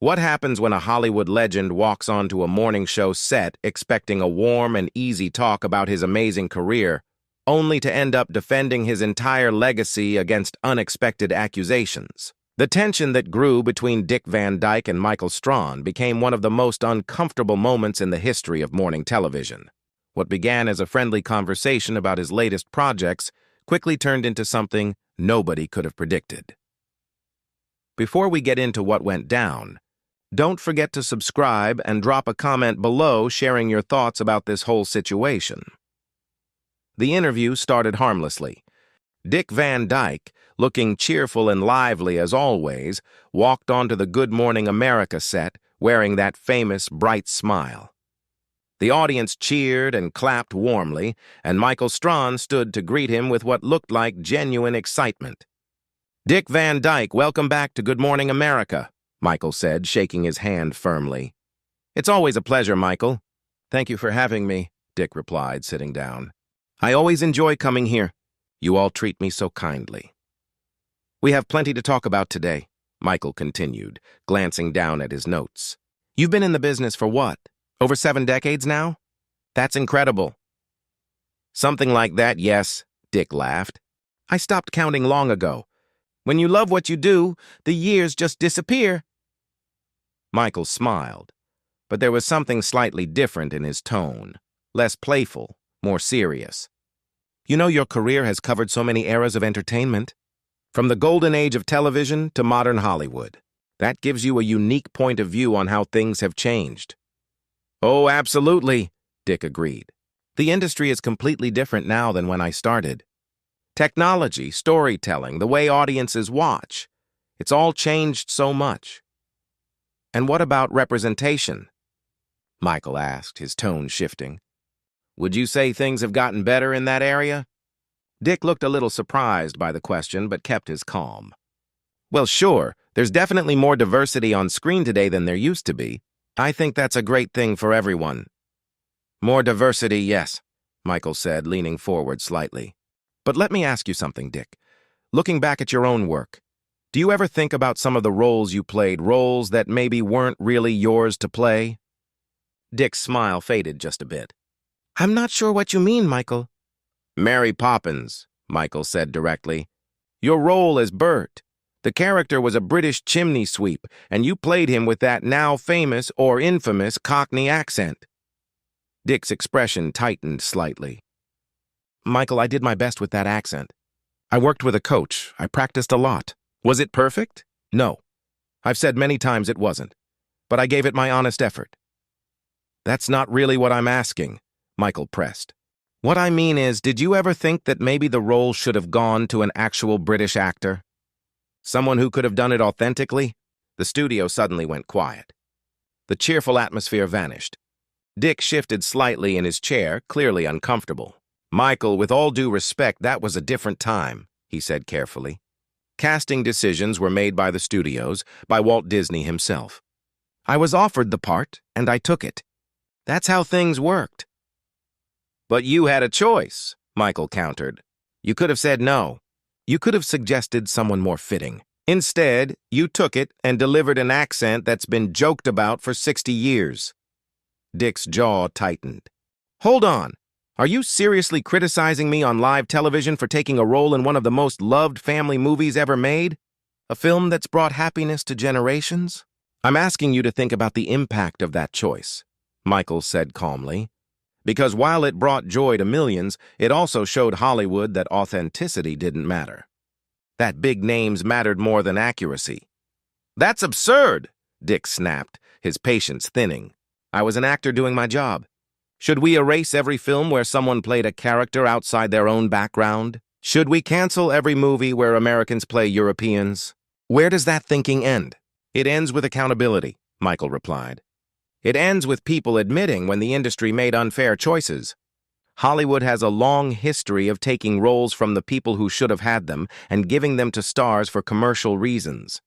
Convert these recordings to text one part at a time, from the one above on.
What happens when a Hollywood legend walks onto a morning show set expecting a warm and easy talk about his amazing career, only to end up defending his entire legacy against unexpected accusations? The tension that grew between Dick Van Dyke and Michael Strahan became one of the most uncomfortable moments in the history of morning television. What began as a friendly conversation about his latest projects quickly turned into something nobody could have predicted. Before we get into what went down, don't forget to subscribe and drop a comment below sharing your thoughts about this whole situation. The interview started harmlessly. Dick Van Dyke, looking cheerful and lively as always, walked onto the Good Morning America set wearing that famous bright smile. The audience cheered and clapped warmly, and Michael Strahan stood to greet him with what looked like genuine excitement. "Dick Van Dyke, welcome back to Good Morning America," Michael said, shaking his hand firmly. "It's always a pleasure, Michael." "Thank you for having me," Dick replied, sitting down. "I always enjoy coming here. You all treat me so kindly." "We have plenty to talk about today," Michael continued, glancing down at his notes. "You've been in the business for what? Over 7 decades now? That's incredible." "Something like that, yes," Dick laughed. "I stopped counting long ago. When you love what you do, the years just disappear." Michael smiled, but there was something slightly different in his tone, less playful, more serious. "You know, your career has covered so many eras of entertainment, from the golden age of television to modern Hollywood. That gives you a unique point of view on how things have changed." "Oh, absolutely," Dick agreed. "The industry is completely different now than when I started. Technology, storytelling, the way audiences watch, it's all changed so much." "And what about representation?" Michael asked, his tone shifting. "Would you say things have gotten better in that area?" Dick looked a little surprised by the question, but kept his calm. "Well, sure, there's definitely more diversity on screen today than there used to be. I think that's a great thing for everyone." "More diversity, yes," Michael said, leaning forward slightly. "But let me ask you something, Dick. Looking back at your own work, do you ever think about some of the roles you played, roles that maybe weren't really yours to play?" Dick's smile faded just a bit. "I'm not sure what you mean, Michael." "Mary Poppins," Michael said directly. "Your role as Bert. The character was a British chimney sweep, and you played him with that now famous or infamous Cockney accent." Dick's expression tightened slightly. "Michael, I did my best with that accent. I worked with a coach. I practiced a lot. Was it perfect? No. I've said many times it wasn't. But I gave it my honest effort." "That's not really what I'm asking," Michael pressed. "What I mean is, did you ever think that maybe the role should have gone to an actual British actor? Someone who could have done it authentically?" The studio suddenly went quiet. The cheerful atmosphere vanished. Dick shifted slightly in his chair, clearly uncomfortable. "Michael, with all due respect, that was a different time," he said carefully. "Casting decisions were made by the studios, by Walt Disney himself. I was offered the part, and I took it. That's how things worked." "But you had a choice," Michael countered. "You could have said no. You could have suggested someone more fitting. Instead, you took it and delivered an accent that's been joked about for 60 years. Dick's jaw tightened. "Hold on. Are you seriously criticizing me on live television for taking a role in one of the most loved family movies ever made? A film that's brought happiness to generations? I'm asking you to think about the impact of that choice," Michael said calmly. "Because while it brought joy to millions, it also showed Hollywood that authenticity didn't matter. That big names mattered more than accuracy." "That's absurd," Dick snapped, his patience thinning. "I was an actor doing my job. Should we erase every film where someone played a character outside their own background? Should we cancel every movie where Americans play Europeans? Where does that thinking end?" "It ends with accountability," Michael replied. "It ends with people admitting when the industry made unfair choices. Hollywood has a long history of taking roles from the people who should have had them and giving them to stars for commercial reasons."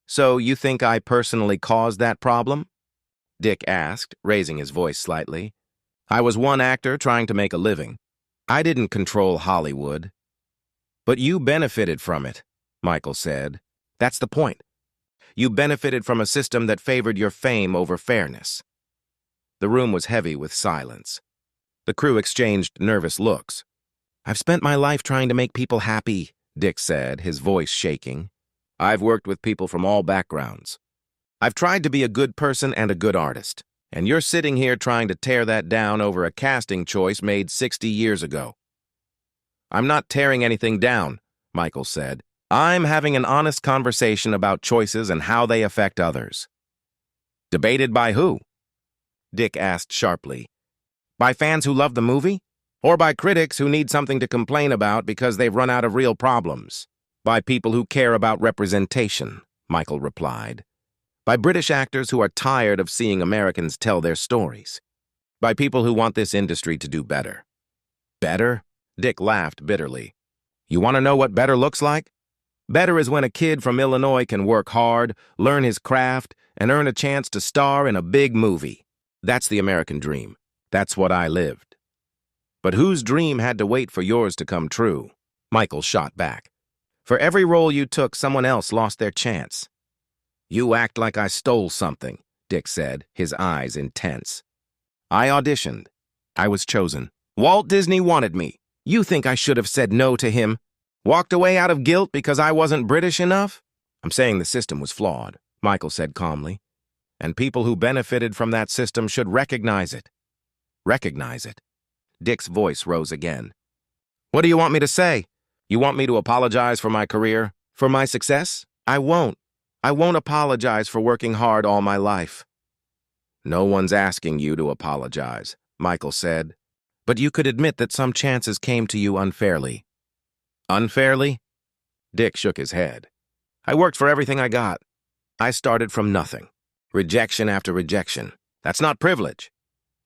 "So you think I personally caused that problem?" Dick asked, raising his voice slightly. "I was one actor trying to make a living. I didn't control Hollywood." "But you benefited from it," Michael said. "That's the point. You benefited from a system that favored your fame over fairness. The room was heavy with silence. The crew exchanged nervous looks. "I've spent my life trying to make people happy," Dick said, his voice shaking. "I've worked with people from all backgrounds. I've tried to be a good person and a good artist. And you're sitting here trying to tear that down over a casting choice made 60 years ago." "I'm not tearing anything down," Michael said. "I'm having an honest conversation about choices and how they affect others." "Debated by who?" Dick asked sharply. "By fans who love the movie? Or by critics who need something to complain about because they've run out of real problems?" "By people who care about representation," Michael replied. "By British actors who are tired of seeing Americans tell their stories. By people who want this industry to do better." "Better?" Dick laughed bitterly. "You want to know what better looks like? Better is when a kid from Illinois can work hard, learn his craft, and earn a chance to star in a big movie. That's the American dream. That's what I lived." "But whose dream had to wait for yours to come true?" Michael shot back. "For every role you took, someone else lost their chance." "You act like I stole something," Dick said, his eyes intense. "I auditioned. I was chosen. Walt Disney wanted me. You think I should have said no to him? Walked away out of guilt because I wasn't British enough?" "I'm saying the system was flawed," Michael said calmly. "And people who benefited from that system should recognize it." "Recognize it?" Dick's voice rose again. "What do you want me to say? You want me to apologize for my career? For my success? I won't. I won't apologize for working hard all my life." "No one's asking you to apologize," Michael said. "But you could admit that some chances came to you unfairly." "Unfairly?" Dick shook his head. "I worked for everything I got. I started from nothing. Rejection after rejection. That's not privilege."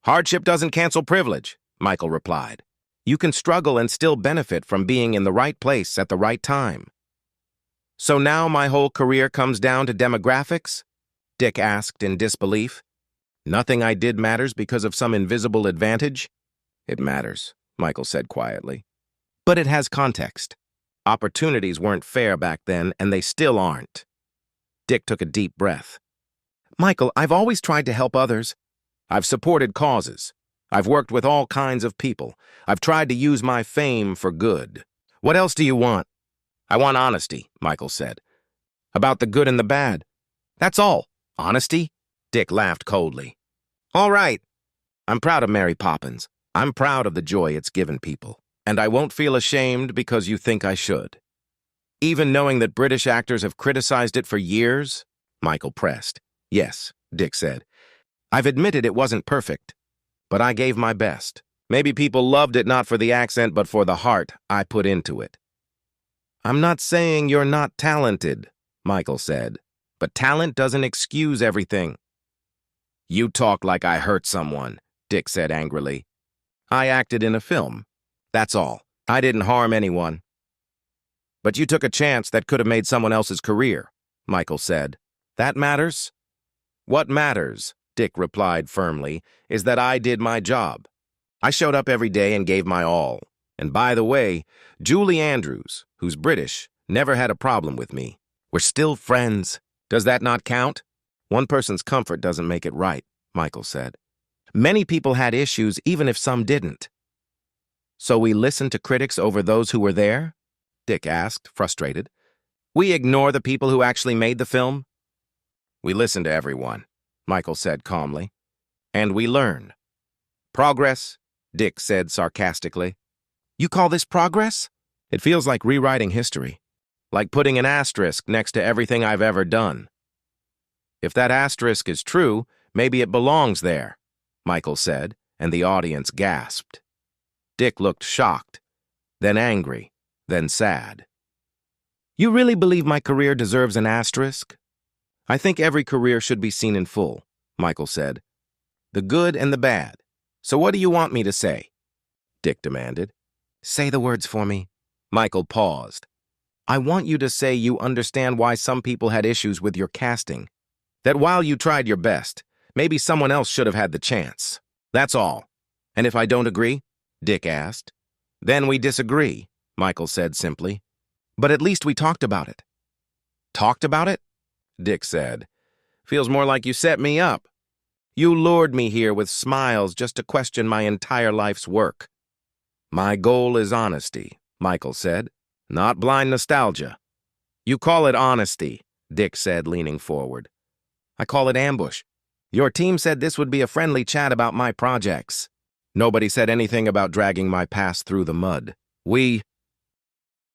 "Hardship doesn't cancel privilege," Michael replied. "You can struggle and still benefit from being in the right place at the right time." "So now my whole career comes down to demographics?" Dick asked in disbelief. "Nothing I did matters because of some invisible advantage?" "It matters," Michael said quietly. "But it has context. Opportunities weren't fair back then, and they still aren't." Dick took a deep breath. "Michael, I've always tried to help others. I've supported causes. I've worked with all kinds of people. I've tried to use my fame for good. What else do you want?" "I want honesty," Michael said. "About the good and the bad. That's all. Honesty?" Dick laughed coldly. "All right. I'm proud of Mary Poppins. I'm proud of the joy it's given people. And I won't feel ashamed because you think I should." "Even knowing that British actors have criticized it for years?" Michael pressed. "Yes," Dick said. "I've admitted it wasn't perfect. But I gave my best. Maybe people loved it not for the accent but for the heart I put into it." "I'm not saying you're not talented," Michael said. "But talent doesn't excuse everything." "You talk like I hurt someone," Dick said angrily. "I acted in a film. That's all. I didn't harm anyone." "But you took a chance that could have made someone else's career," Michael said. "That matters?" "What matters," Dick replied firmly, "is that I did my job. I showed up every day and gave my all. And by the way, Julie Andrews, who's British, never had a problem with me. We're still friends. Does that not count?" "One person's comfort doesn't make it right," Michael said. "Many people had issues even if some didn't." "So we listen to critics over those who were there?" Dick asked, frustrated. "We ignore the people who actually made the film?" "We listen to everyone," Michael said calmly. "And we learn." "Progress," Dick said sarcastically. "You call this progress?" "It feels like rewriting history. Like putting an asterisk next to everything I've ever done." "If that asterisk is true, maybe it belongs there," Michael said, and the audience gasped. Dick looked shocked, then angry, then sad. "You really believe my career deserves an asterisk?" "I think every career should be seen in full," Michael said. "The good and the bad. So what do you want me to say?" Dick demanded. "Say the words for me." Michael paused. "I want you to say you understand why some people had issues with your casting. That while you tried your best, maybe someone else should have had the chance. That's all. And if I don't agree?" Dick asked. "Then we disagree," Michael said simply. "But at least we talked about it." "Talked about it?" Dick said. Feels more like you set me up. You lured me here with smiles just to question my entire life's work. My goal is honesty, Michael said, not blind nostalgia. You call it honesty, Dick said, leaning forward. I call it ambush. Your team said this would be a friendly chat about my projects. Nobody said anything about dragging my past through the mud. We